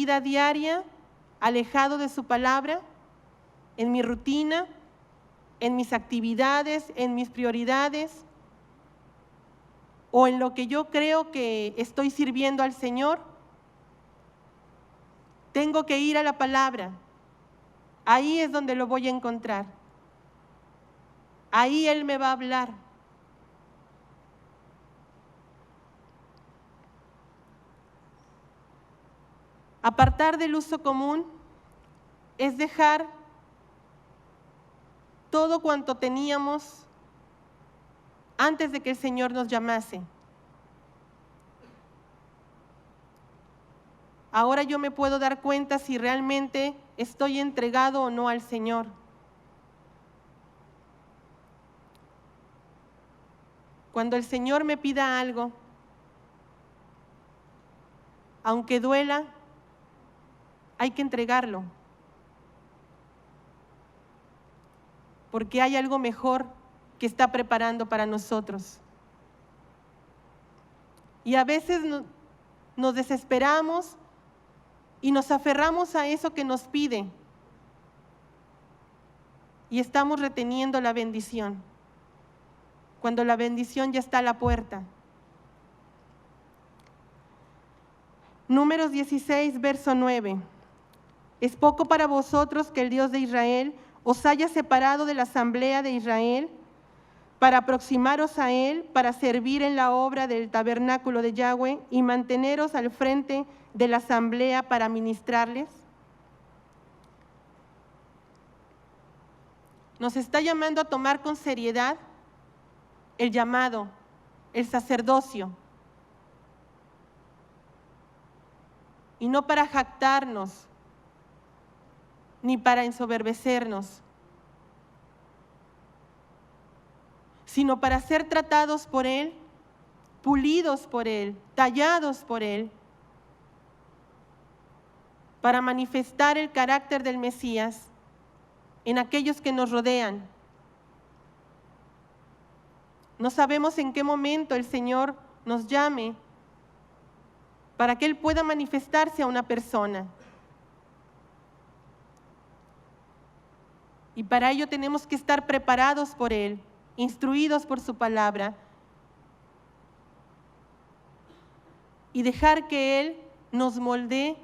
vida diaria, alejado de su palabra, en mi rutina, en mis actividades, en mis prioridades, o en lo que yo creo que estoy sirviendo al Señor? Tengo que ir a la palabra. Ahí es donde lo voy a encontrar. Ahí Él me va a hablar. Apartar del uso común es dejar todo cuanto teníamos antes de que el Señor nos llamase. Ahora yo me puedo dar cuenta si realmente estoy entregado o no al Señor. Cuando el Señor me pida algo, aunque duela, hay que entregarlo. Porque hay algo mejor que está preparando para nosotros. Y a veces nos desesperamos y nos aferramos a eso que nos pide. Y estamos reteniendo la bendición, cuando la bendición ya está a la puerta. Números 16, verso 9. ¿Es poco para vosotros que el Dios de Israel os haya separado de la asamblea de Israel para aproximaros a Él, para servir en la obra del tabernáculo de Yahweh y manteneros al frente de la asamblea para ministrarles? Nos está llamando a tomar con seriedad el llamado, el sacerdocio. Y no para jactarnos, ni para ensoberbecernos, sino para ser tratados por Él, pulidos por Él, tallados por Él, para manifestar el carácter del Mesías en aquellos que nos rodean. No sabemos en qué momento el Señor nos llame para que Él pueda manifestarse a una persona. Y para ello tenemos que estar preparados por Él, instruidos por su palabra, y dejar que Él nos moldee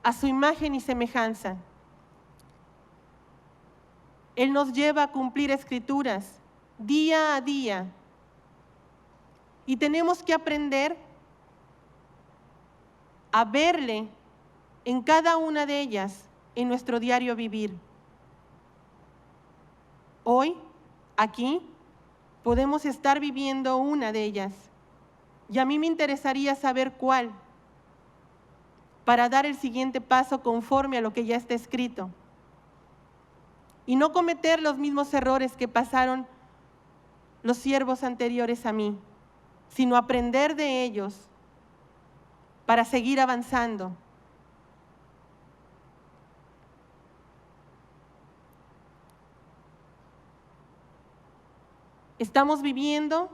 a su imagen y semejanza. Él nos lleva a cumplir escrituras día a día, y tenemos que aprender a verle en cada una de ellas en nuestro diario vivir. Hoy, aquí, podemos estar viviendo una de ellas, y a mí me interesaría saber cuál, para dar el siguiente paso conforme a lo que ya está escrito, y no cometer los mismos errores que pasaron los siervos anteriores a mí, sino aprender de ellos para seguir avanzando. Estamos viviendo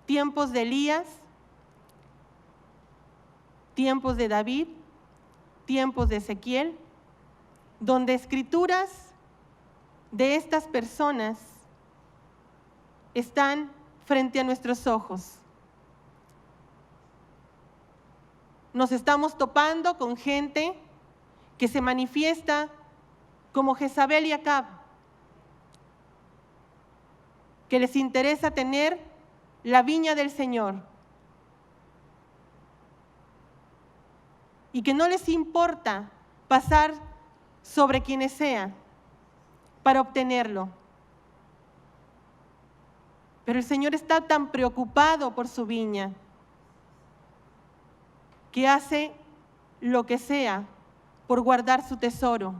tiempos de Elías, tiempos de David, tiempos de Ezequiel, donde escrituras de estas personas están frente a nuestros ojos. Nos estamos topando con gente que se manifiesta como Jezabel y Acab, que les interesa tener la viña del Señor y que no les importa pasar sobre quienes sea para obtenerlo. Pero el Señor está tan preocupado por su viña que hace lo que sea por guardar su tesoro.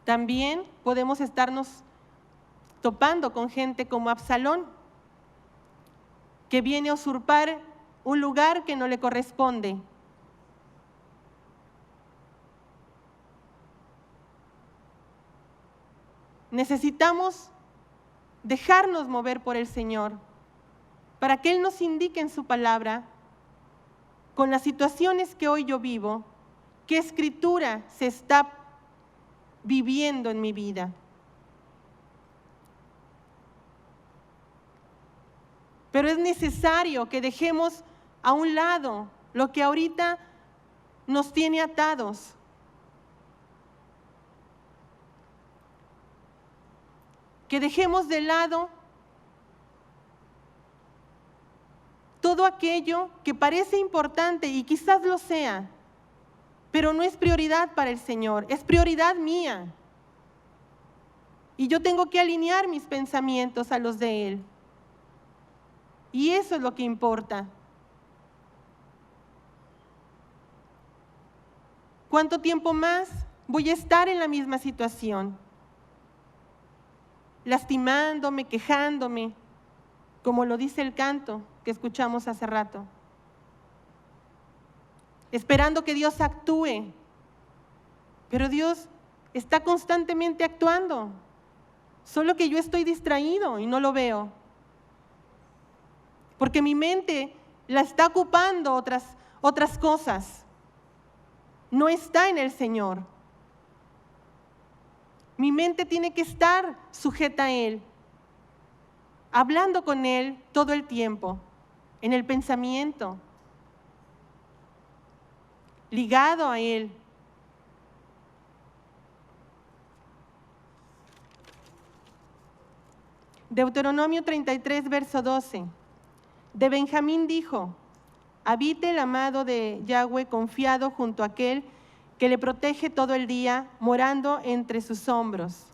También podemos estarnos topando con gente como Absalón, que viene a usurpar un lugar que no le corresponde. Necesitamos dejarnos mover por el Señor para que Él nos indique en su palabra, con las situaciones que hoy yo vivo, qué escritura se está viviendo en mi vida. Pero es necesario que dejemos a un lado lo que ahorita nos tiene atados. Que dejemos de lado todo aquello que parece importante y quizás lo sea, pero no es prioridad para el Señor, es prioridad mía. Y yo tengo que alinear mis pensamientos a los de Él. Y eso es lo que importa. ¿Cuánto tiempo más voy a estar en la misma situación? Lastimándome, quejándome, como lo dice el canto que escuchamos hace rato. Esperando que Dios actúe. Pero Dios está constantemente actuando. Solo que yo estoy distraído y no lo veo. Porque mi mente la está ocupando otras cosas. No está en el Señor. Mi mente tiene que estar sujeta a Él, hablando con Él todo el tiempo, en el pensamiento, ligado a Él. Deuteronomio 33, verso 12. De Benjamín dijo: habite el amado de Yahweh confiado junto a aquel que le protege todo el día, morando entre sus hombros.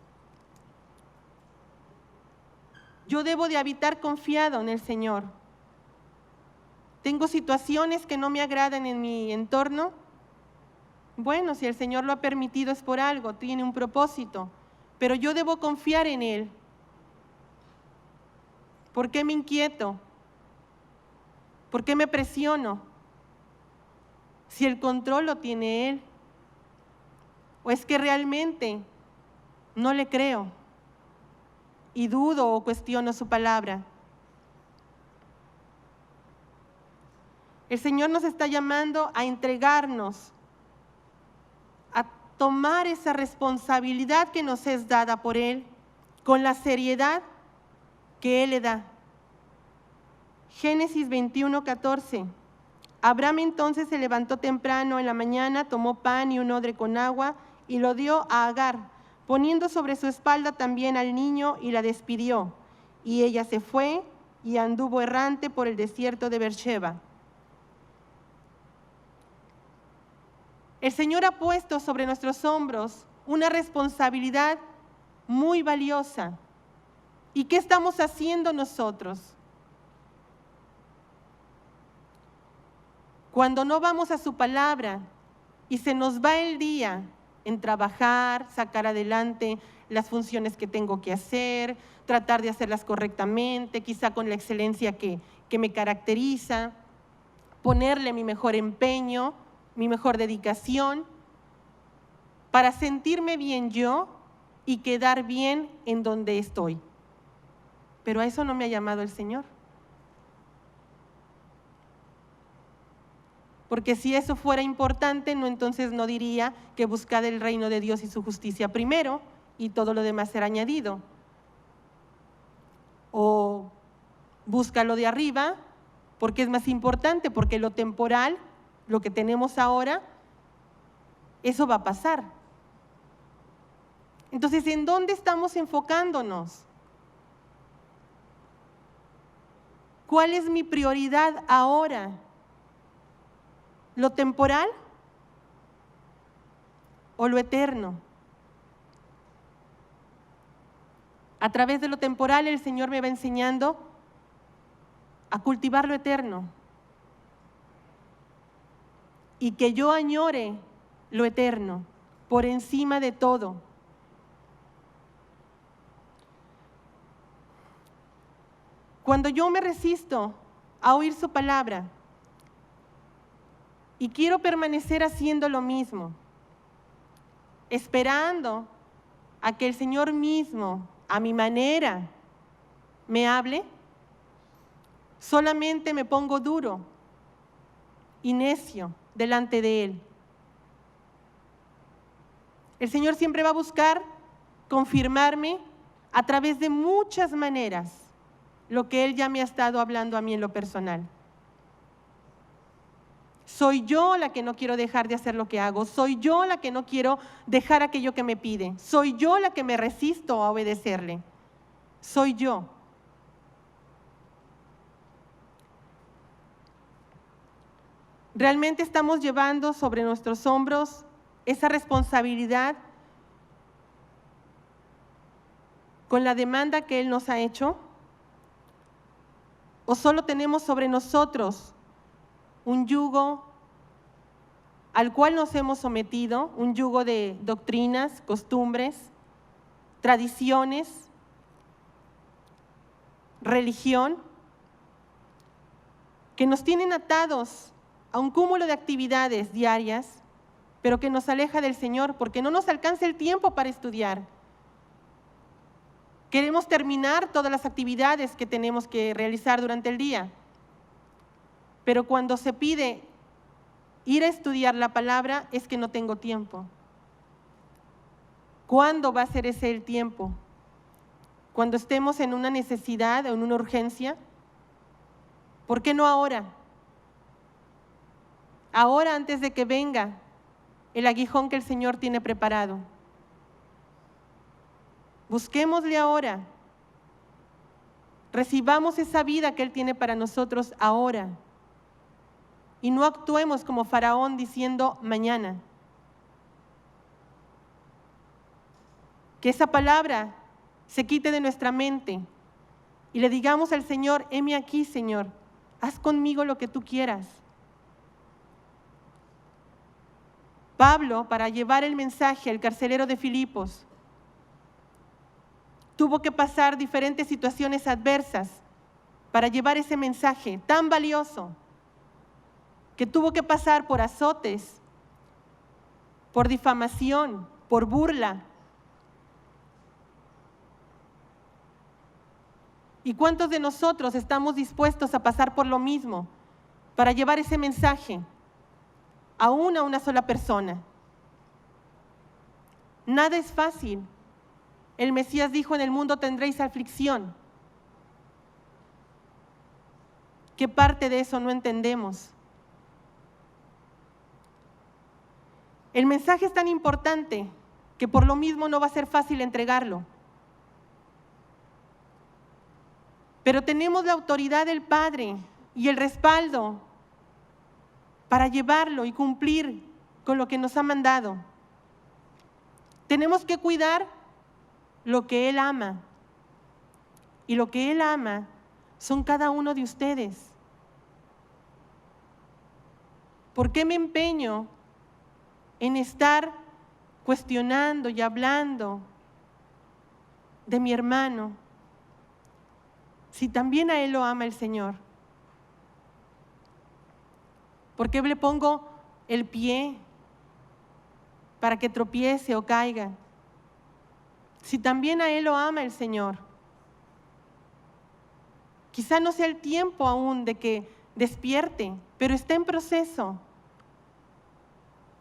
Yo debo de habitar confiado en el Señor. Tengo situaciones que no me agradan en mi entorno. Bueno, si el Señor lo ha permitido es por algo, tiene un propósito, pero yo debo confiar en Él. ¿Por qué me inquieto? ¿Por qué me presiono? Si el control lo tiene Él. ¿O es que realmente no le creo y dudo o cuestiono su palabra? El Señor nos está llamando a entregarnos, a tomar esa responsabilidad que nos es dada por Él, con la seriedad que Él le da. Génesis 21, 14. Abraham entonces se levantó temprano en la mañana, tomó pan y un odre con agua y lo dio a Agar, poniendo sobre su espalda también al niño, y la despidió. Y ella se fue y anduvo errante por el desierto de Beersheba. El Señor ha puesto sobre nuestros hombros una responsabilidad muy valiosa. ¿Y qué estamos haciendo nosotros? Cuando no vamos a su palabra y se nos va el día en trabajar, sacar adelante las funciones que tengo que hacer, tratar de hacerlas correctamente, quizá con la excelencia que me caracteriza, ponerle mi mejor empeño, mi mejor dedicación, para sentirme bien yo y quedar bien en donde estoy. Pero a eso no me ha llamado el Señor. Porque si eso fuera importante, no, entonces no diría que buscad el reino de Dios y su justicia primero y todo lo demás será añadido. O busca lo de arriba porque es más importante, porque lo temporal, lo que tenemos ahora, eso va a pasar. Entonces, ¿en dónde estamos enfocándonos? ¿Cuál es mi prioridad ahora? ¿Lo temporal o lo eterno? A través de lo temporal el Señor me va enseñando a cultivar lo eterno y que yo añore lo eterno por encima de todo. Cuando yo me resisto a oír su palabra y quiero permanecer haciendo lo mismo, esperando a que el Señor mismo, a mi manera, me hable, solamente me pongo duro y necio delante de Él. El Señor siempre va a buscar confirmarme a través de muchas maneras lo que Él ya me ha estado hablando a mí en lo personal. Soy yo la que no quiero dejar de hacer lo que hago. Soy yo la que no quiero dejar aquello que me pide. Soy yo la que me resisto a obedecerle. Soy yo. ¿Realmente estamos llevando sobre nuestros hombros esa responsabilidad con la demanda que Él nos ha hecho? ¿O solo tenemos sobre nosotros un yugo al cual nos hemos sometido, un yugo de doctrinas, costumbres, tradiciones, religión, que nos tienen atados a un cúmulo de actividades diarias, pero que nos aleja del Señor porque no nos alcanza el tiempo para estudiar? Queremos terminar todas las actividades que tenemos que realizar durante el día, pero cuando se pide ir a estudiar la palabra es que no tengo tiempo. ¿Cuándo va a ser ese el tiempo? ¿Cuando estemos en una necesidad o en una urgencia? ¿Por qué no ahora? Ahora, antes de que venga el aguijón que el Señor tiene preparado. Busquémosle ahora. Recibamos esa vida que Él tiene para nosotros ahora. Y no actuemos como Faraón diciendo mañana. Que esa palabra se quite de nuestra mente y le digamos al Señor: heme aquí, Señor, haz conmigo lo que tú quieras. Pablo, para llevar el mensaje al carcelero de Filipos, tuvo que pasar diferentes situaciones adversas para llevar ese mensaje tan valioso, que tuvo que pasar por azotes, por difamación, por burla. ¿Y cuántos de nosotros estamos dispuestos a pasar por lo mismo para llevar ese mensaje aún a una sola persona? Nada es fácil. El Mesías dijo: en el mundo tendréis aflicción. ¿Qué parte de eso no entendemos? El mensaje es tan importante que por lo mismo no va a ser fácil entregarlo. Pero tenemos la autoridad del Padre y el respaldo para llevarlo y cumplir con lo que nos ha mandado. Tenemos que cuidar lo que Él ama. Y lo que Él ama son cada uno de ustedes. ¿Por qué me empeño en estar cuestionando y hablando de mi hermano si también a él lo ama el Señor? ¿Por qué le pongo el pie para que tropiece o caiga si también a él lo ama el Señor? Quizá no sea el tiempo aún de que despierte, pero está en proceso.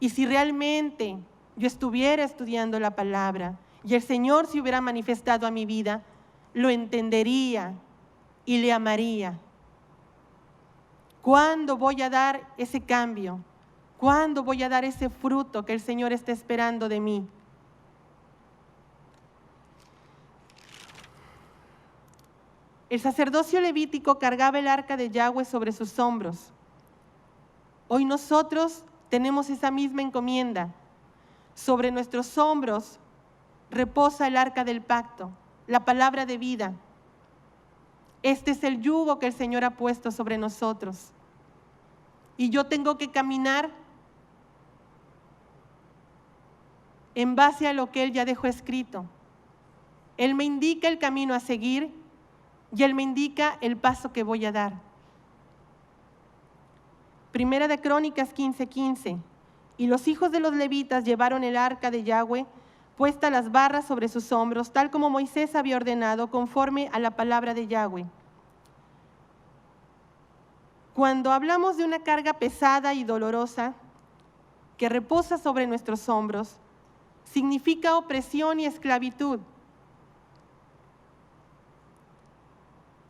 Y si realmente yo estuviera estudiando la palabra y el Señor se hubiera manifestado a mi vida, lo entendería y le amaría. ¿Cuándo voy a dar ese cambio? ¿Cuándo voy a dar ese fruto que el Señor está esperando de mí? El sacerdocio levítico cargaba el arca de Yahweh sobre sus hombros. Hoy nosotros tenemos esa misma encomienda. Sobre nuestros hombros reposa el arca del pacto, la palabra de vida. Este es el yugo que el Señor ha puesto sobre nosotros. Y yo tengo que caminar en base a lo que Él ya dejó escrito. Él me indica el camino a seguir y Él me indica el paso que voy a dar. Primera de Crónicas 15:15. Y los hijos de los levitas llevaron el arca de Yahweh, puesta las barras sobre sus hombros, tal como Moisés había ordenado, conforme a la palabra de Yahweh. Cuando hablamos de una carga pesada y dolorosa que reposa sobre nuestros hombros, significa opresión y esclavitud.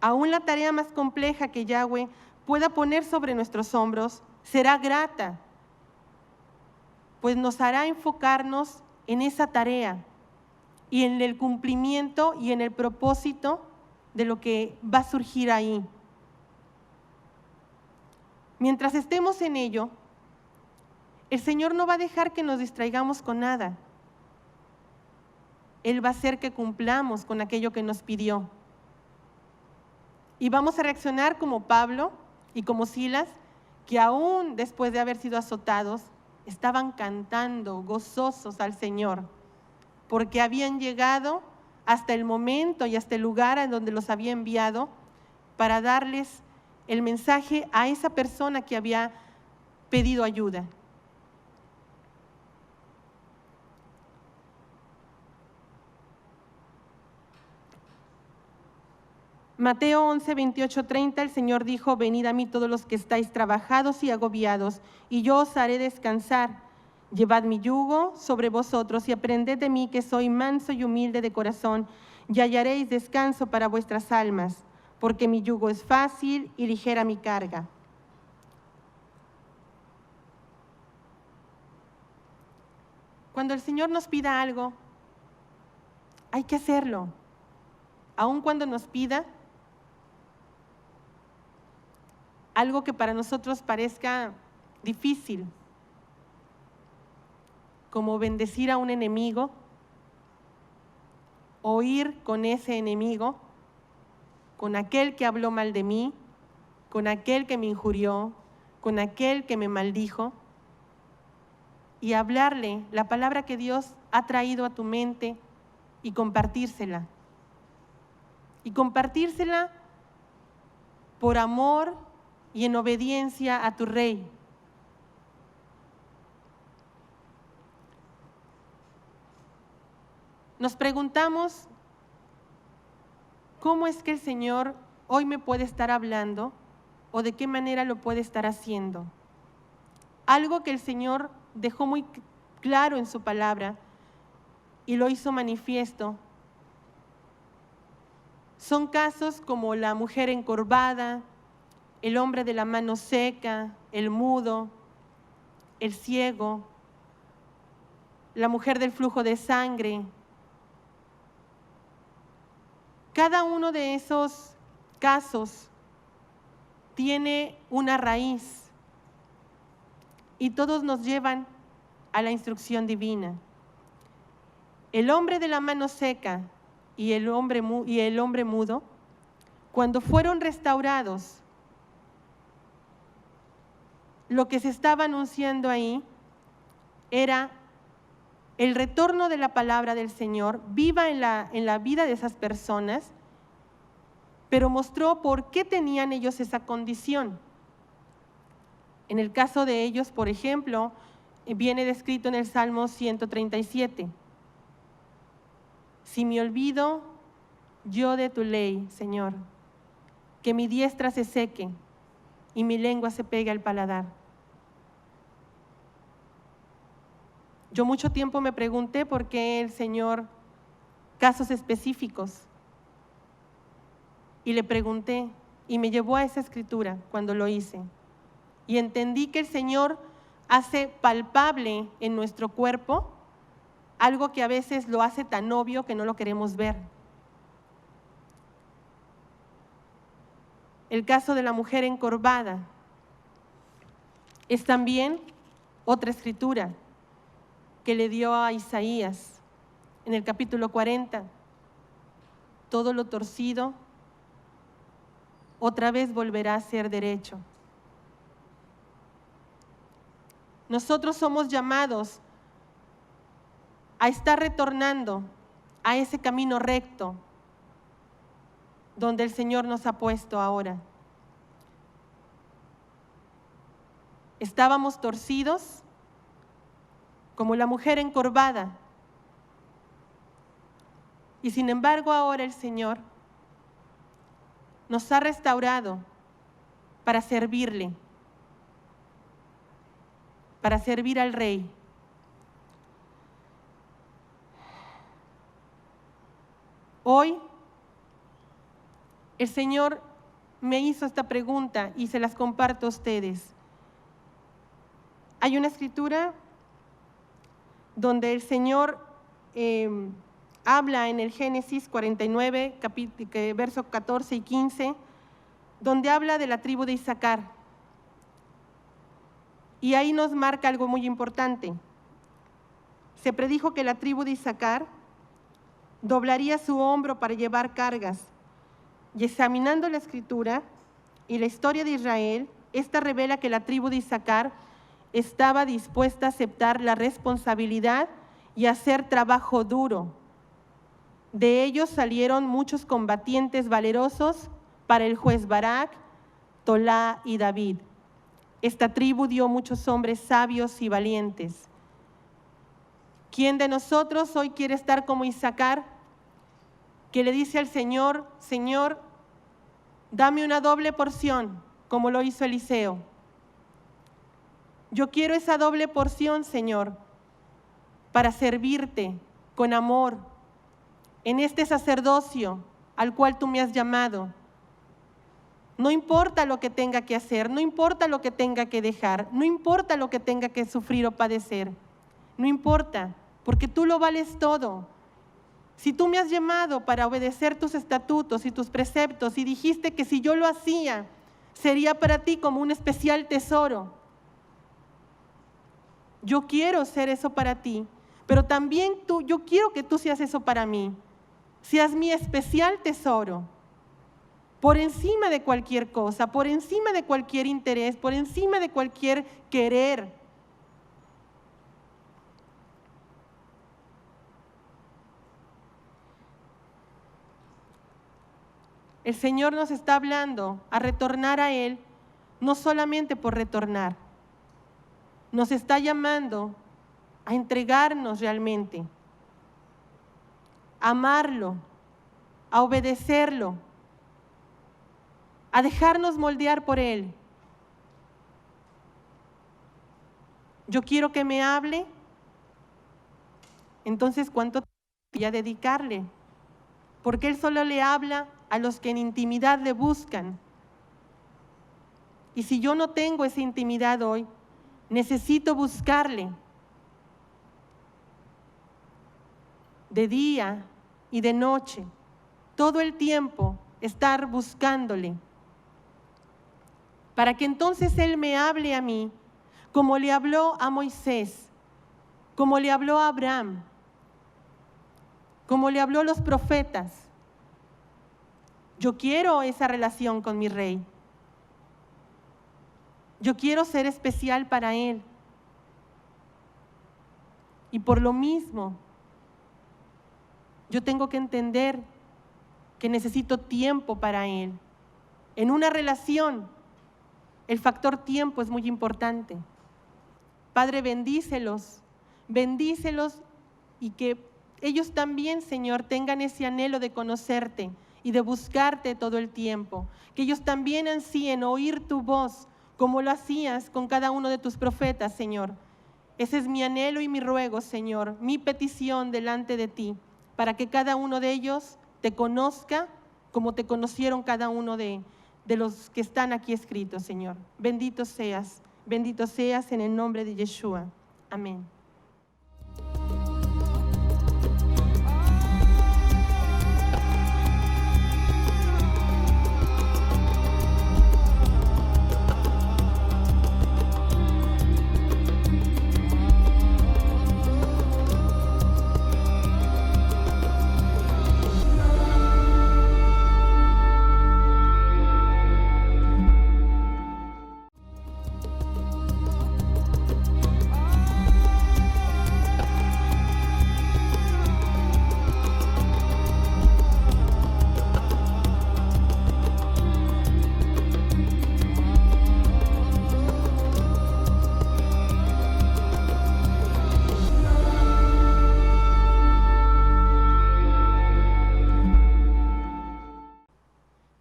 Aún la tarea más compleja que Yahweh pueda poner sobre nuestros hombros será grata, pues nos hará enfocarnos en esa tarea y en el cumplimiento y en el propósito de lo que va a surgir ahí. Mientras estemos en ello, el Señor no va a dejar que nos distraigamos con nada. Él va a hacer que cumplamos con aquello que nos pidió. Y vamos a reaccionar como Pablo y como Silas, que aún después de haber sido azotados, estaban cantando gozosos al Señor, porque habían llegado hasta el momento y hasta el lugar en donde los había enviado para darles el mensaje a esa persona que había pedido ayuda. Mateo 11, 28, 30, el Señor dijo: venid a mí todos los que estáis trabajados y agobiados, y yo os haré descansar. Llevad mi yugo sobre vosotros y aprended de mí, que soy manso y humilde de corazón, y hallaréis descanso para vuestras almas, porque mi yugo es fácil y ligera mi carga. Cuando el Señor nos pida algo, hay que hacerlo. Aun cuando nos pida algo que para nosotros parezca difícil, como bendecir a un enemigo, o ir con ese enemigo, con aquel que habló mal de mí, con aquel que me injurió, con aquel que me maldijo, y hablarle la palabra que Dios ha traído a tu mente y compartírsela. Y compartírsela por amor y en obediencia a tu Rey. Nos preguntamos, ¿cómo es que el Señor hoy me puede estar hablando o de qué manera lo puede estar haciendo? Algo que el Señor dejó muy claro en su palabra y lo hizo manifiesto. Son casos como la mujer encorvada, el hombre de la mano seca, el mudo, el ciego, la mujer del flujo de sangre. Cada uno de esos casos tiene una raíz y todos nos llevan a la instrucción divina. El hombre de la mano seca y el hombre mudo, cuando fueron restaurados, lo que se estaba anunciando ahí era el retorno de la palabra del Señor, viva en la vida de esas personas, pero mostró por qué tenían ellos esa condición. En el caso de ellos, por ejemplo, viene descrito en el Salmo 137. Si me olvido yo de tu ley, Señor, que mi diestra se seque y mi lengua se pegue al paladar. Yo mucho tiempo me pregunté por qué el Señor, casos específicos, y le pregunté, y me llevó a esa escritura cuando lo hice. Y entendí que el Señor hace palpable en nuestro cuerpo algo que a veces lo hace tan obvio que no lo queremos ver. El caso de la mujer encorvada es también otra escritura que le dio a Isaías en el capítulo 40. Todo lo torcido otra vez volverá a ser derecho. Nosotros somos llamados a estar retornando a ese camino recto donde el Señor nos ha puesto ahora. Estábamos torcidos como la mujer encorvada, y sin embargo ahora el Señor nos ha restaurado para servirle, para servir al Rey. Hoy el Señor me hizo esta pregunta y se las comparto a ustedes. Hay una escritura donde el Señor habla en el Génesis 49, versos 14 y 15, donde habla de la tribu de Isaacar. Y ahí nos marca algo muy importante. Se predijo que la tribu de Isaacar doblaría su hombro para llevar cargas. Y examinando la Escritura y la historia de Israel, esta revela que la tribu de Isaacar estaba dispuesta a aceptar la responsabilidad y hacer trabajo duro. De ellos salieron muchos combatientes valerosos para el juez Barak, Tolá y David. Esta tribu dio muchos hombres sabios y valientes. ¿Quién de nosotros hoy quiere estar como Isaacar, que le dice al Señor: Señor, dame una doble porción, como lo hizo Eliseo? Yo quiero esa doble porción, Señor, para servirte con amor en este sacerdocio al cual tú me has llamado. No importa lo que tenga que hacer, no importa lo que tenga que dejar, no importa lo que tenga que sufrir o padecer, no importa, porque tú lo vales todo. Si tú me has llamado para obedecer tus estatutos y tus preceptos y dijiste que si yo lo hacía, sería para ti como un especial tesoro. Yo quiero ser eso para ti, pero también yo quiero que tú seas eso para mí. Seas mi especial tesoro, por encima de cualquier cosa, por encima de cualquier interés, por encima de cualquier querer. El Señor nos está hablando a retornar a Él, no solamente por retornar. Nos está llamando a entregarnos realmente, a amarlo, a obedecerlo, a dejarnos moldear por Él. Yo quiero que me hable, entonces ¿cuánto tiempo voy a dedicarle? Porque Él solo le habla a los que en intimidad le buscan. Y si yo no tengo esa intimidad hoy, necesito buscarle de día y de noche, todo el tiempo estar buscándole, para que entonces Él me hable a mí, como le habló a Moisés, como le habló a Abraham, como le habló a los profetas. Yo quiero esa relación con mi Rey. Yo quiero ser especial para Él. Y por lo mismo, yo tengo que entender que necesito tiempo para Él. En una relación, el factor tiempo es muy importante. Padre, bendícelos y que ellos también, Señor, tengan ese anhelo de conocerte y de buscarte todo el tiempo. Que ellos también ansíen oír tu voz, como lo hacías con cada uno de tus profetas, Señor. Ese es mi anhelo y mi ruego, Señor, mi petición delante de ti, para que cada uno de ellos te conozca como te conocieron cada uno de los que están aquí escritos, Señor. Bendito seas en el nombre de Yeshua. Amén.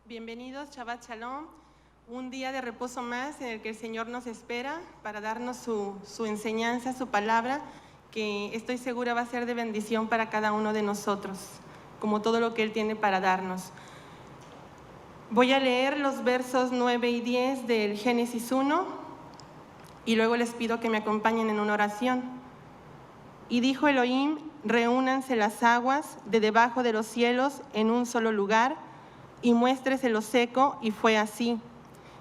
Bienvenidos, Shabbat Shalom. Un día de reposo más en el que el Señor nos espera para darnos su enseñanza, su palabra, que estoy segura va a ser de bendición para cada uno de nosotros, como todo lo que Él tiene para darnos. Voy a leer los versos 9 y 10 del Génesis 1 y luego les pido que me acompañen en una oración. Y dijo Elohim: reúnanse las aguas de debajo de los cielos en un solo lugar y muéstrese lo seco, y fue así.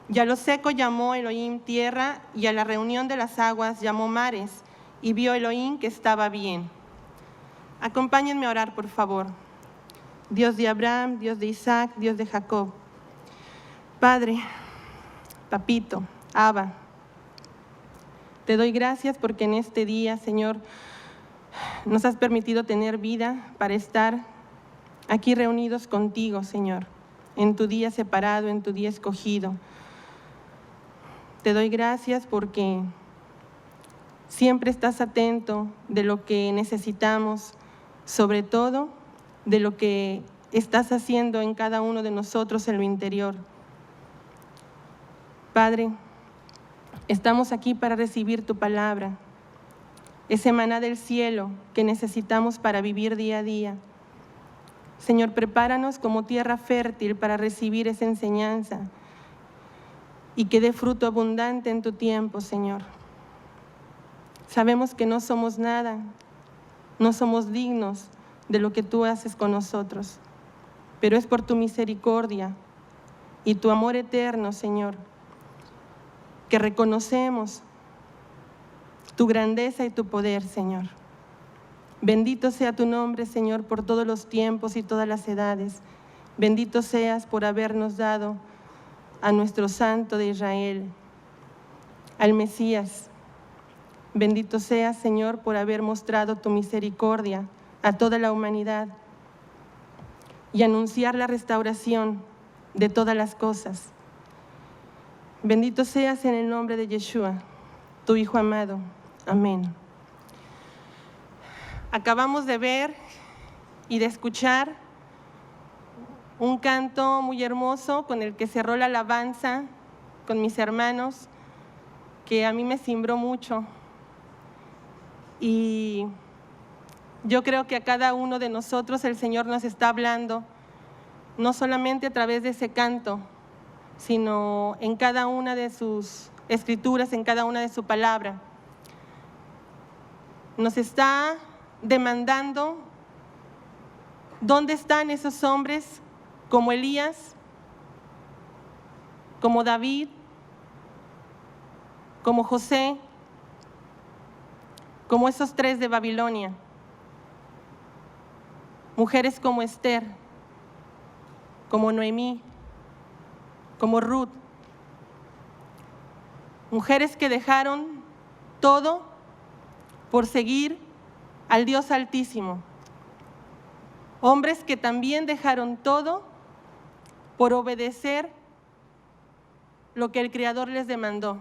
Y a lo seco llamó Elohim tierra, y a la reunión de las aguas llamó mares, y vio Elohim que estaba bien. Acompáñenme a orar, por favor. Dios de Abraham, Dios de Isaac, Dios de Jacob. Padre, Papito, Abba, te doy gracias porque en este día, Señor, nos has permitido tener vida para estar aquí reunidos contigo, Señor, en tu día separado, en tu día escogido. Te doy gracias porque siempre estás atento de lo que necesitamos, sobre todo de lo que estás haciendo en cada uno de nosotros en lo interior. Padre, estamos aquí para recibir tu palabra, ese maná del cielo que necesitamos para vivir día a día. Señor, prepáranos como tierra fértil para recibir esa enseñanza y que dé fruto abundante en tu tiempo, Señor. Sabemos que no somos nada, no somos dignos de lo que tú haces con nosotros, pero es por tu misericordia y tu amor eterno, Señor, que reconocemos tu grandeza y tu poder, Señor. Bendito sea tu nombre, Señor, por todos los tiempos y todas las edades. Bendito seas por habernos dado a nuestro Santo de Israel, al Mesías. Bendito seas, Señor, por haber mostrado tu misericordia a toda la humanidad y anunciar la restauración de todas las cosas. Bendito seas en el nombre de Yeshua, tu Hijo amado. Amén. Acabamos de ver y de escuchar un canto muy hermoso con el que cerró la alabanza con mis hermanos, que a mí me cimbró mucho. Y yo creo que a cada uno de nosotros el Señor nos está hablando, no solamente a través de ese canto, sino en cada una de sus escrituras, en cada una de su palabra. Nos está demandando dónde están esos hombres como Elías, como David, como José, como esos 3 de Babilonia, mujeres como Esther, como Noemí, como Ruth, mujeres que dejaron todo por seguir al Dios Altísimo, hombres que también dejaron todo por obedecer lo que el Creador les demandó.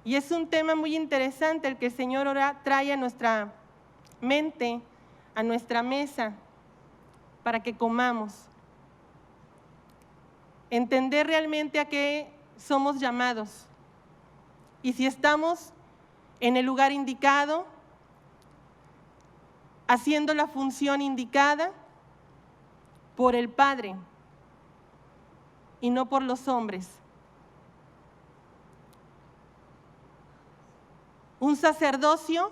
Y es un tema muy interesante el que el Señor ahora trae a nuestra mente, a nuestra mesa, para que comamos. Entender realmente a qué somos llamados y si estamos en el lugar indicado, haciendo la función indicada por el Padre y no por los hombres. Un sacerdocio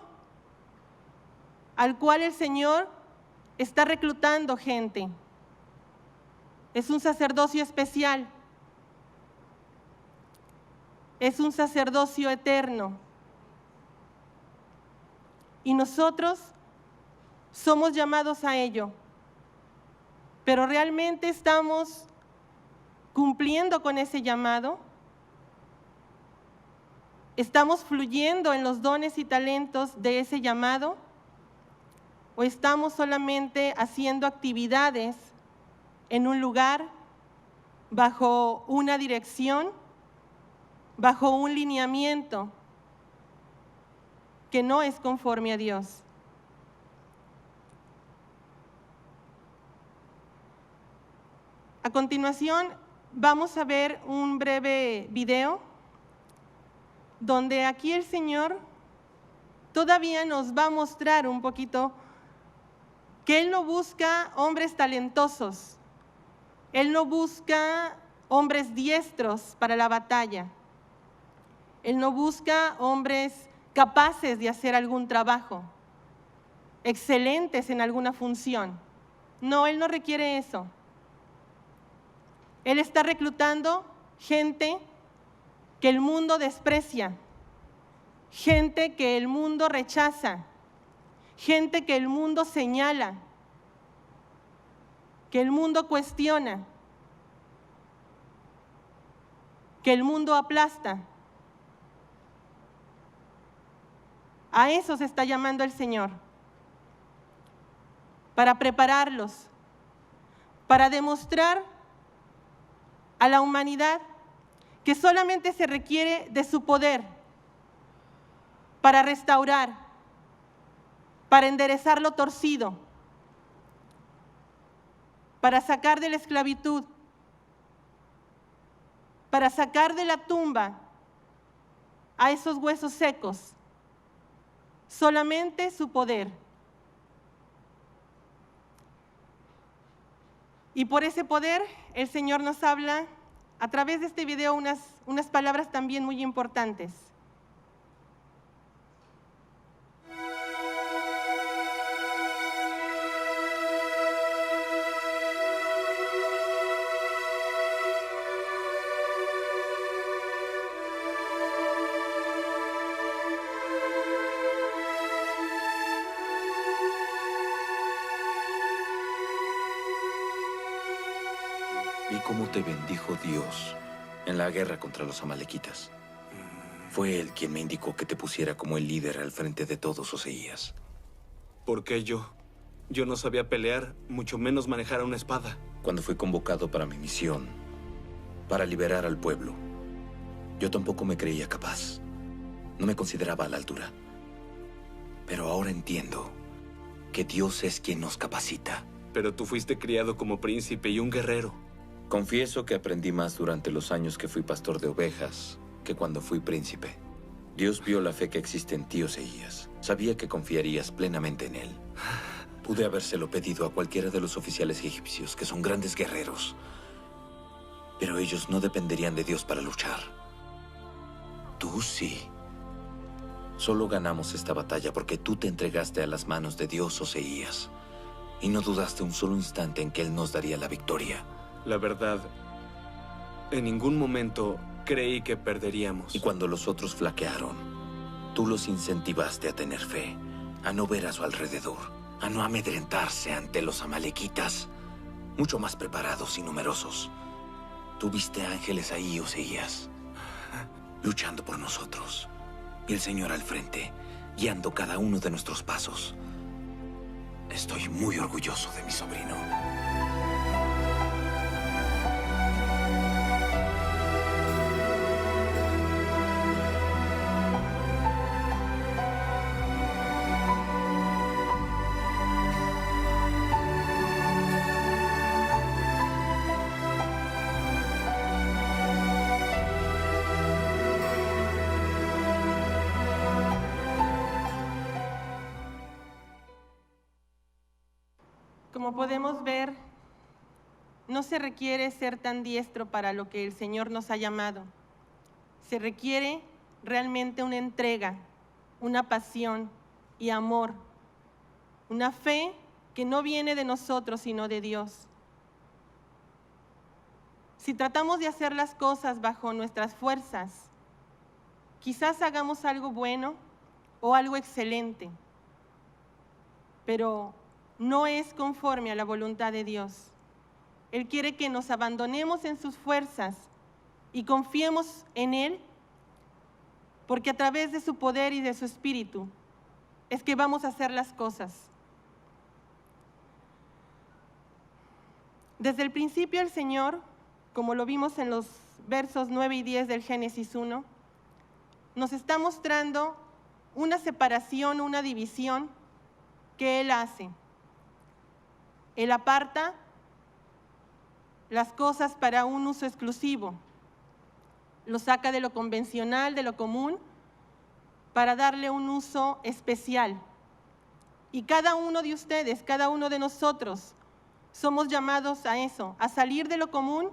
al cual el Señor está reclutando gente. Es un sacerdocio especial. Es un sacerdocio eterno. Y nosotros somos llamados a ello. Pero ¿realmente estamos cumpliendo con ese llamado? ¿Estamos fluyendo en los dones y talentos de ese llamado? ¿O estamos solamente haciendo actividades en un lugar, bajo una dirección, bajo un lineamiento que no es conforme a Dios? A continuación, vamos a ver un breve video donde aquí el Señor todavía nos va a mostrar un poquito que Él no busca hombres talentosos, Él no busca hombres diestros para la batalla, Él no busca hombres capaces de hacer algún trabajo, excelentes en alguna función. No, Él no requiere eso. Él está reclutando gente que el mundo desprecia, gente que el mundo rechaza, gente que el mundo señala, que el mundo cuestiona, que el mundo aplasta. A eso se está llamando el Señor, para prepararlos, para demostrar a la humanidad que solamente se requiere de su poder para restaurar, para enderezar lo torcido, para sacar de la esclavitud, para sacar de la tumba a esos huesos secos. Solamente su poder. Y por ese poder el Señor nos habla a través de este video unas palabras también muy importantes. Vi cómo te bendijo Dios en la guerra contra los amalequitas. Fue Él quien me indicó que te pusiera como el líder al frente de todos, Oseías. ¿Por qué yo? Yo no sabía pelear, mucho menos manejar una espada. Cuando fui convocado para mi misión, para liberar al pueblo, yo tampoco me creía capaz. No me consideraba a la altura. Pero ahora entiendo que Dios es quien nos capacita. Pero tú fuiste criado como príncipe y un guerrero. Confieso que aprendí más durante los años que fui pastor de ovejas que cuando fui príncipe. Dios vio la fe que existe en ti, Oseías. Sabía que confiarías plenamente en Él. Pude habérselo pedido a cualquiera de los oficiales egipcios, que son grandes guerreros. Pero ellos no dependerían de Dios para luchar. Tú sí. Solo ganamos esta batalla porque tú te entregaste a las manos de Dios, Oseías. Y no dudaste un solo instante en que Él nos daría la victoria. La verdad, en ningún momento creí que perderíamos. Y cuando los otros flaquearon, tú los incentivaste a tener fe, a no ver a su alrededor, a no amedrentarse ante los amalequitas, mucho más preparados y numerosos. Tú viste ángeles ahí, Oseías, luchando por nosotros. Y el Señor al frente, guiando cada uno de nuestros pasos. Estoy muy orgulloso de mi sobrino. Como podemos ver, no se requiere ser tan diestro para lo que el Señor nos ha llamado. Se requiere realmente una entrega, una pasión y amor, una fe que no viene de nosotros, sino de Dios. Si tratamos de hacer las cosas bajo nuestras fuerzas, quizás hagamos algo bueno o algo excelente, pero no es conforme a la voluntad de Dios. Él quiere que nos abandonemos en sus fuerzas y confiemos en Él, porque a través de su poder y de su espíritu es que vamos a hacer las cosas. Desde el principio el Señor, como lo vimos en los versos 9 y 10 del Génesis 1, nos está mostrando una separación, una división que Él hace. Él aparta las cosas para un uso exclusivo. Lo saca de lo convencional, de lo común, para darle un uso especial. Y cada uno de ustedes, cada uno de nosotros, somos llamados a eso, a salir de lo común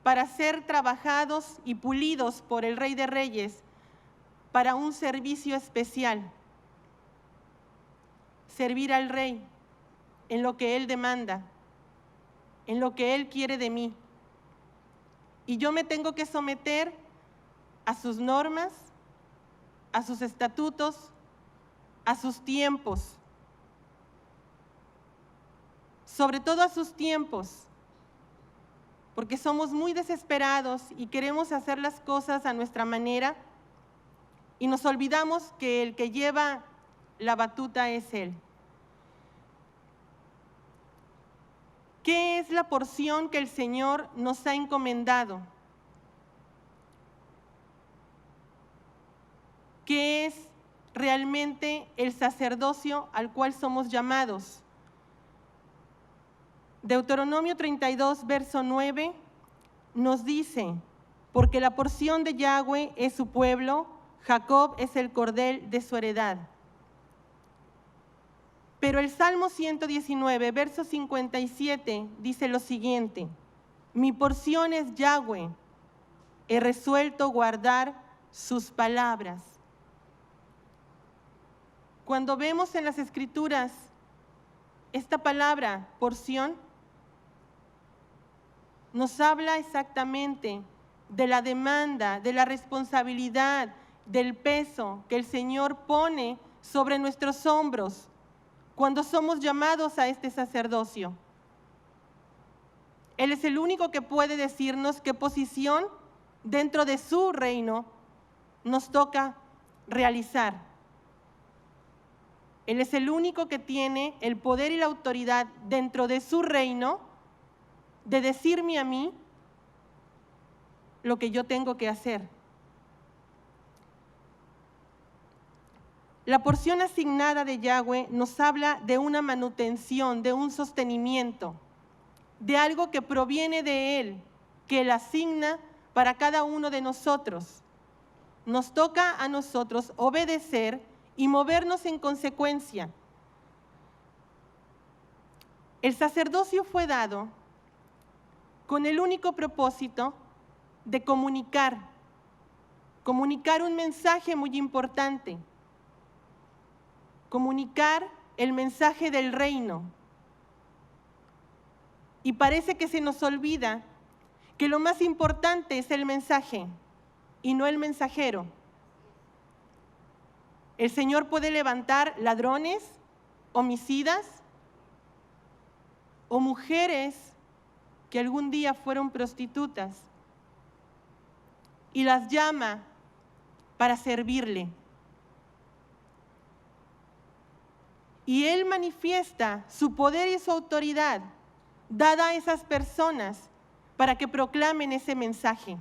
para ser trabajados y pulidos por el Rey de Reyes para un servicio especial. Servir al Rey en lo que Él demanda, en lo que Él quiere de mí. Y yo me tengo que someter a sus normas, a sus estatutos, a sus tiempos. Sobre todo a sus tiempos, porque somos muy desesperados y queremos hacer las cosas a nuestra manera y nos olvidamos que el que lleva la batuta es Él. ¿Qué es la porción que el Señor nos ha encomendado? ¿Qué es realmente el sacerdocio al cual somos llamados? Deuteronomio 32, verso 9, nos dice, porque la porción de Yahweh es su pueblo, Jacob es el cordel de su heredad. Pero el Salmo 119, verso 57, dice lo siguiente, mi porción es Yahweh, he resuelto guardar sus palabras. Cuando vemos en las Escrituras esta palabra, porción, nos habla exactamente de la demanda, de la responsabilidad, del peso que el Señor pone sobre nuestros hombros cuando somos llamados a este sacerdocio. Él es el único que puede decirnos qué posición dentro de su reino nos toca realizar. Él es el único que tiene el poder y la autoridad dentro de su reino de decirme a mí lo que yo tengo que hacer. La porción asignada de Yahweh nos habla de una manutención, de un sostenimiento, de algo que proviene de Él, que Él asigna para cada uno de nosotros. Nos toca a nosotros obedecer y movernos en consecuencia. El sacerdocio fue dado con el único propósito de comunicar un mensaje muy importante, comunicar el mensaje del reino. Y parece que se nos olvida que lo más importante es el mensaje y no el mensajero. El Señor puede levantar ladrones, homicidas o mujeres que algún día fueron prostitutas y las llama para servirle. Y Él manifiesta su poder y su autoridad dada a esas personas para que proclamen ese mensaje.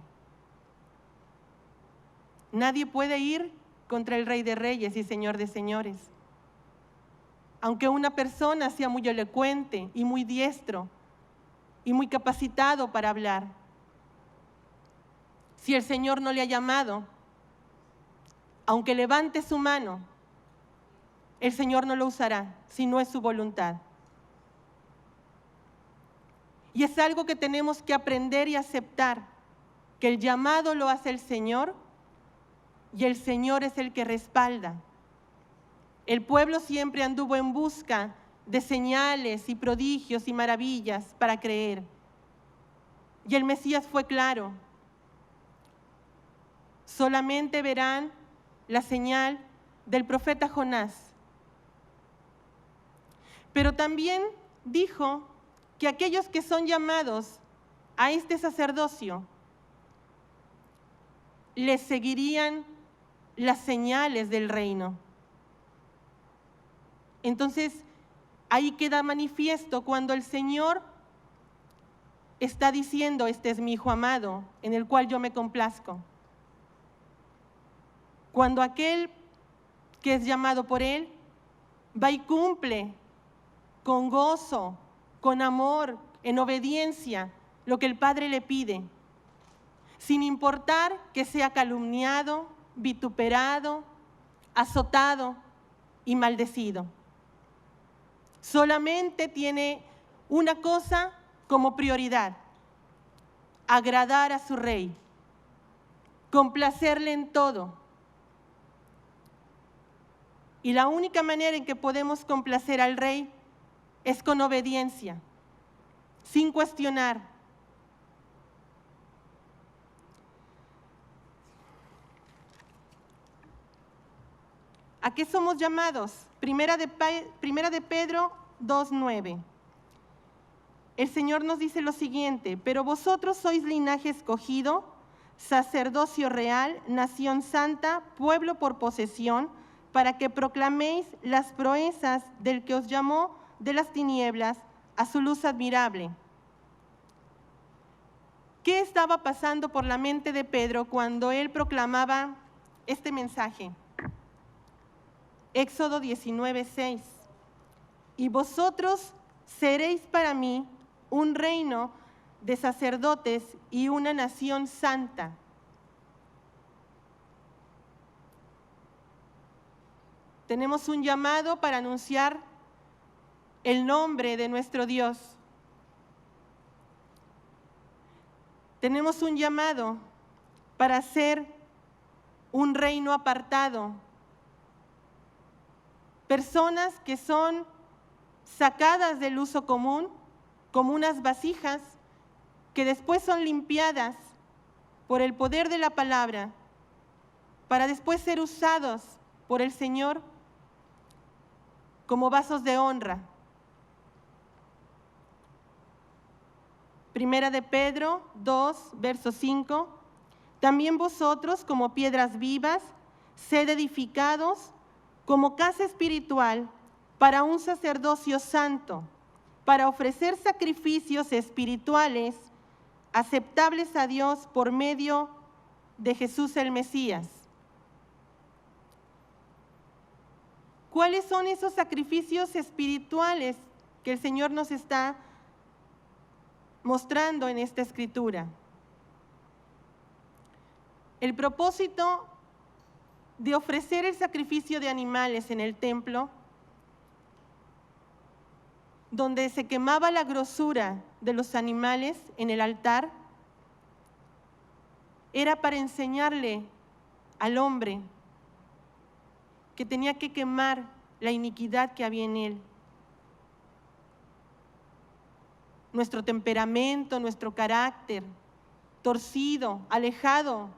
Nadie puede ir contra el Rey de Reyes y Señor de Señores. Aunque una persona sea muy elocuente y muy diestro y muy capacitado para hablar, si el Señor no le ha llamado, aunque levante su mano, el Señor no lo usará si no es su voluntad. Y es algo que tenemos que aprender y aceptar, que el llamado lo hace el Señor y el Señor es el que respalda. El pueblo siempre anduvo en busca de señales y prodigios y maravillas para creer. Y el Mesías fue claro. Solamente verán la señal del profeta Jonás. Pero también dijo que aquellos que son llamados a este sacerdocio les seguirían las señales del reino. Entonces, ahí queda manifiesto cuando el Señor está diciendo, este es mi Hijo amado, en el cual yo me complazco. Cuando aquel que es llamado por Él va y cumple con gozo, con amor, en obediencia lo que el Padre le pide, sin importar que sea calumniado, vituperado, azotado y maldecido. Solamente tiene una cosa como prioridad: agradar a su rey, complacerle en todo. Y la única manera en que podemos complacer al rey es con obediencia, sin cuestionar. ¿A qué somos llamados? Primera de Pedro 2:9. El Señor nos dice lo siguiente: pero vosotros sois linaje escogido, sacerdocio real, nación santa, pueblo por posesión, para que proclaméis las proezas del que os llamó de las tinieblas a su luz admirable. ¿Qué estaba pasando por la mente de Pedro cuando él proclamaba este mensaje? Éxodo 19:6. Y vosotros seréis para mí un reino de sacerdotes y una nación santa. Tenemos un llamado para anunciar el nombre de nuestro Dios. Tenemos un llamado para ser un reino apartado. Personas que son sacadas del uso común, como unas vasijas que después son limpiadas por el poder de la palabra, para después ser usados por el Señor como vasos de honra. Primera de Pedro 2, verso 5. También vosotros, como piedras vivas, sed edificados como casa espiritual para un sacerdocio santo, para ofrecer sacrificios espirituales aceptables a Dios por medio de Jesús el Mesías. ¿Cuáles son esos sacrificios espirituales que el Señor nos está mostrando en esta escritura? El propósito de ofrecer el sacrificio de animales en el templo, donde se quemaba la grosura de los animales en el altar, era para enseñarle al hombre que tenía que quemar la iniquidad que había en él. Nuestro temperamento, nuestro carácter, torcido, alejado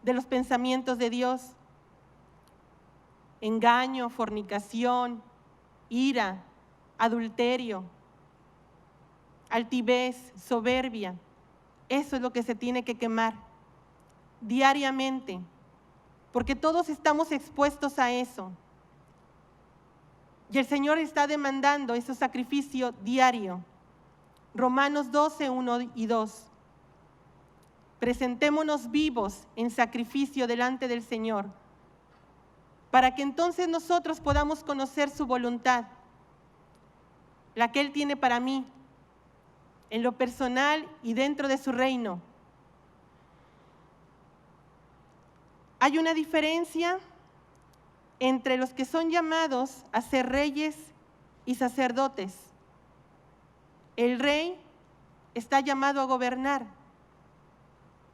de los pensamientos de Dios. Engaño, fornicación, ira, adulterio, altivez, soberbia. Eso es lo que se tiene que quemar diariamente, porque todos estamos expuestos a eso. Y el Señor está demandando ese sacrificio diario. Romanos 12, 1 y 2. Presentémonos vivos en sacrificio delante del Señor, para que entonces nosotros podamos conocer su voluntad, la que Él tiene para mí, en lo personal y dentro de su reino. Hay una diferencia entre los que son llamados a ser reyes y sacerdotes. El rey está llamado a gobernar.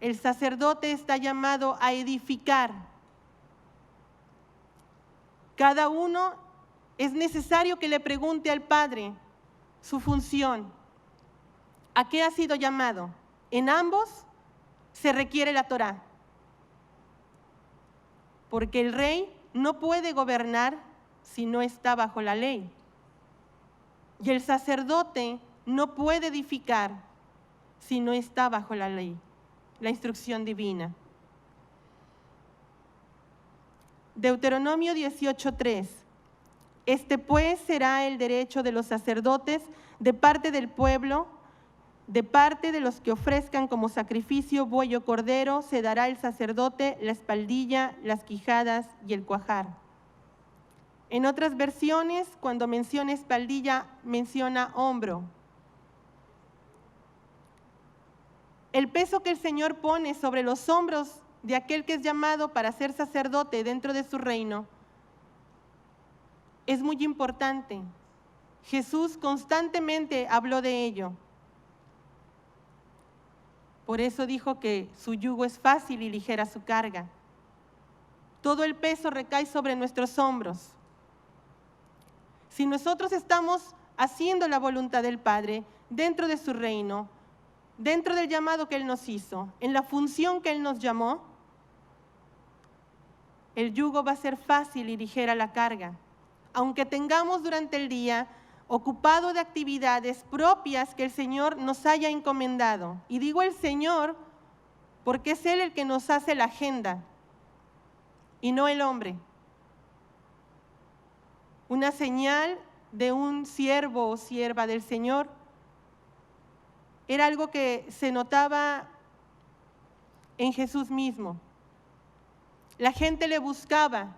El sacerdote está llamado a edificar. Cada uno es necesario que le pregunte al Padre su función. ¿A qué ha sido llamado? En ambos se requiere la Torá. Porque el rey no puede gobernar si no está bajo la ley. Y el sacerdote no puede edificar si no está bajo la ley, la instrucción divina. Deuteronomio 18:3. Este pues será el derecho de los sacerdotes de parte del pueblo, de parte de los que ofrezcan como sacrificio buey o cordero, se dará el sacerdote la espaldilla, las quijadas y el cuajar. En otras versiones, cuando menciona espaldilla, menciona hombro. El peso que el Señor pone sobre los hombros de aquel que es llamado para ser sacerdote dentro de su reino es muy importante. Jesús constantemente habló de ello. Por eso dijo que su yugo es fácil y ligera su carga. Todo el peso recae sobre nuestros hombros. Si nosotros estamos haciendo la voluntad del Padre dentro de su reino, dentro del llamado que Él nos hizo, en la función que Él nos llamó, el yugo va a ser fácil y ligera la carga. Aunque tengamos durante el día ocupado de actividades propias que el Señor nos haya encomendado. Y digo el Señor porque es Él el que nos hace la agenda y no el hombre. Una señal de un siervo o sierva del Señor era algo que se notaba en Jesús mismo. La gente le buscaba.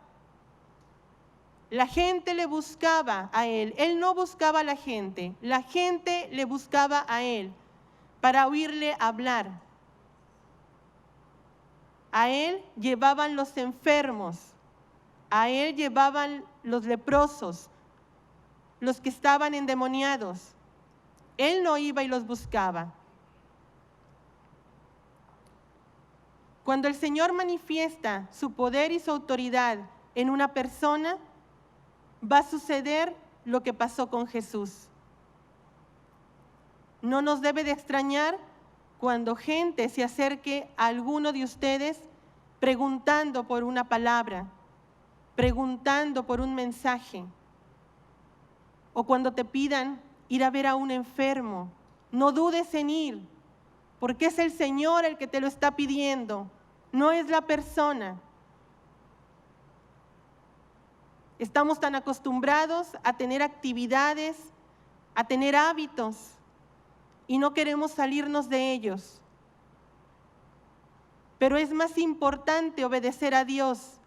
La gente le buscaba a Él. Él no buscaba a la gente le buscaba a Él para oírle hablar. A Él llevaban los enfermos, a Él llevaban los leprosos, los que estaban endemoniados. Él no iba y los buscaba. Cuando el Señor manifiesta su poder y su autoridad en una persona, va a suceder lo que pasó con Jesús. No nos debe de extrañar cuando gente se acerque a alguno de ustedes preguntando por una palabra, preguntando por un mensaje, o cuando te pidan ir a ver a un enfermo. No dudes en ir, porque es el Señor el que te lo está pidiendo, no es la persona. Estamos tan acostumbrados a tener actividades, a tener hábitos, y no queremos salirnos de ellos. Pero es más importante obedecer a Dios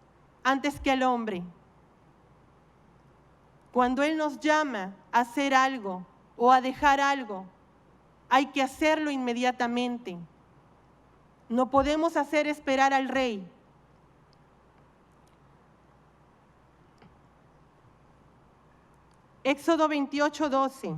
antes que al hombre. Cuando Él nos llama a hacer algo o a dejar algo, hay que hacerlo inmediatamente. No podemos hacer esperar al Rey. Éxodo 28:12.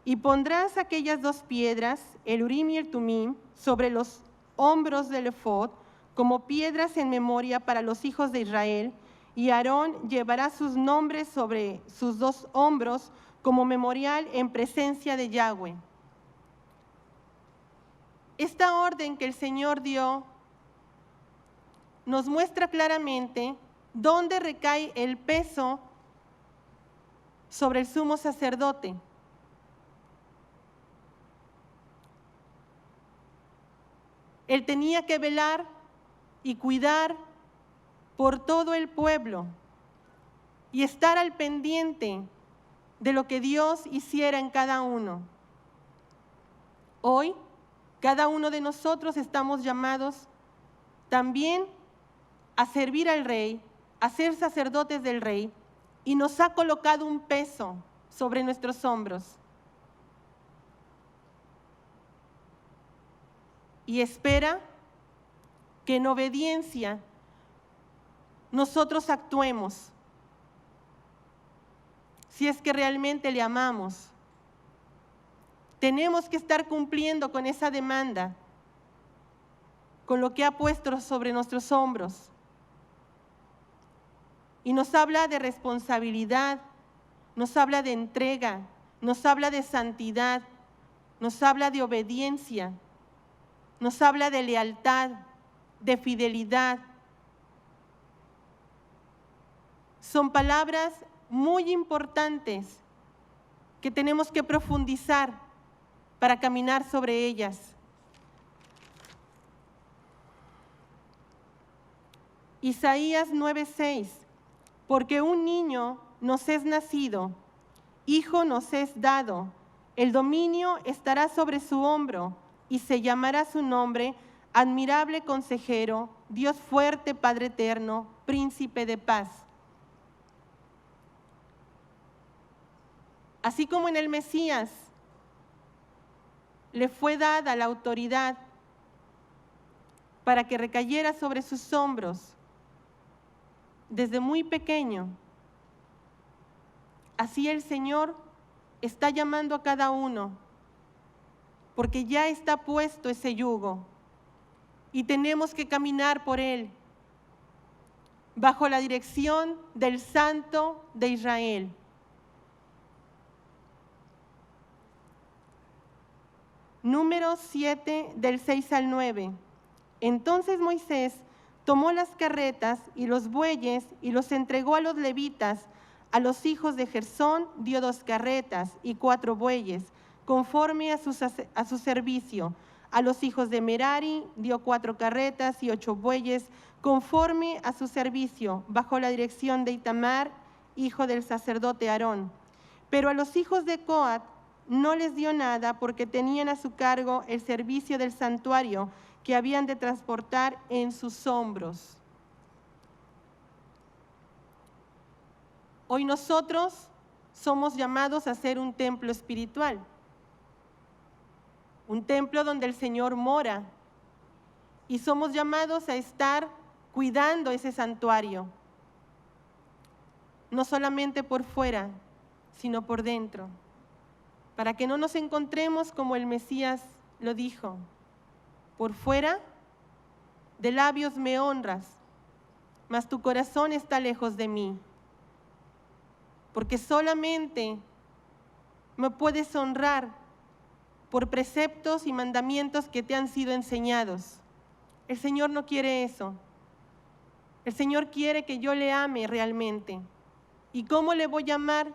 Y pondrás aquellas dos piedras, el Urim y el Tumim, sobre los hombros del efod, como piedras en memoria para los hijos de Israel, y Aarón llevará sus nombres sobre sus dos hombros como memorial en presencia de Yahweh. Esta orden que el Señor dio nos muestra claramente dónde recae el peso sobre el sumo sacerdote. Él tenía que velar y cuidar por todo el pueblo y estar al pendiente de lo que Dios hiciera en cada uno. Hoy, cada uno de nosotros estamos llamados también a servir al Rey, a ser sacerdotes del Rey, y nos ha colocado un peso sobre nuestros hombros. Y espera que en obediencia nosotros actuemos, si es que realmente le amamos. Tenemos que estar cumpliendo con esa demanda, con lo que ha puesto sobre nuestros hombros. Y nos habla de responsabilidad, nos habla de entrega, nos habla de santidad, nos habla de obediencia, nos habla de lealtad, de fidelidad. Son palabras muy importantes que tenemos que profundizar para caminar sobre ellas. Isaías 9:6. Porque un niño nos es nacido, hijo nos es dado, el dominio estará sobre su hombro y se llamará su nombre Admirable Consejero, Dios fuerte, Padre eterno, Príncipe de paz. Así como en el Mesías le fue dada la autoridad para que recayera sobre sus hombros desde muy pequeño. Así el Señor está llamando a cada uno, porque ya está puesto ese yugo y tenemos que caminar por él, bajo la dirección del Santo de Israel. Números 7, del 6 al 9. Entonces Moisés tomó las carretas y los bueyes y los entregó a los levitas. A los hijos de Gersón dio 2 carretas y 4 bueyes, conforme a su servicio. A los hijos de Merari dio 4 carretas y 8 bueyes, conforme a su servicio, bajo la dirección de Itamar, hijo del sacerdote Aarón. Pero a los hijos de Coat no les dio nada, porque tenían a su cargo el servicio del santuario que habían de transportar en sus hombros. Hoy nosotros somos llamados a ser un templo espiritual, un templo donde el Señor mora, y somos llamados a estar cuidando ese santuario, no solamente por fuera, sino por dentro, para que no nos encontremos como el Mesías lo dijo: por fuera de labios me honras, mas tu corazón está lejos de mí. Porque solamente me puedes honrar por preceptos y mandamientos que te han sido enseñados. El Señor no quiere eso. El Señor quiere que yo le ame realmente. ¿Y cómo le voy a amar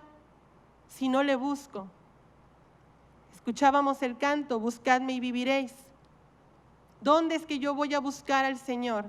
si no le busco? Escuchábamos el canto: buscadme y viviréis. ¿Dónde es que yo voy a buscar al Señor?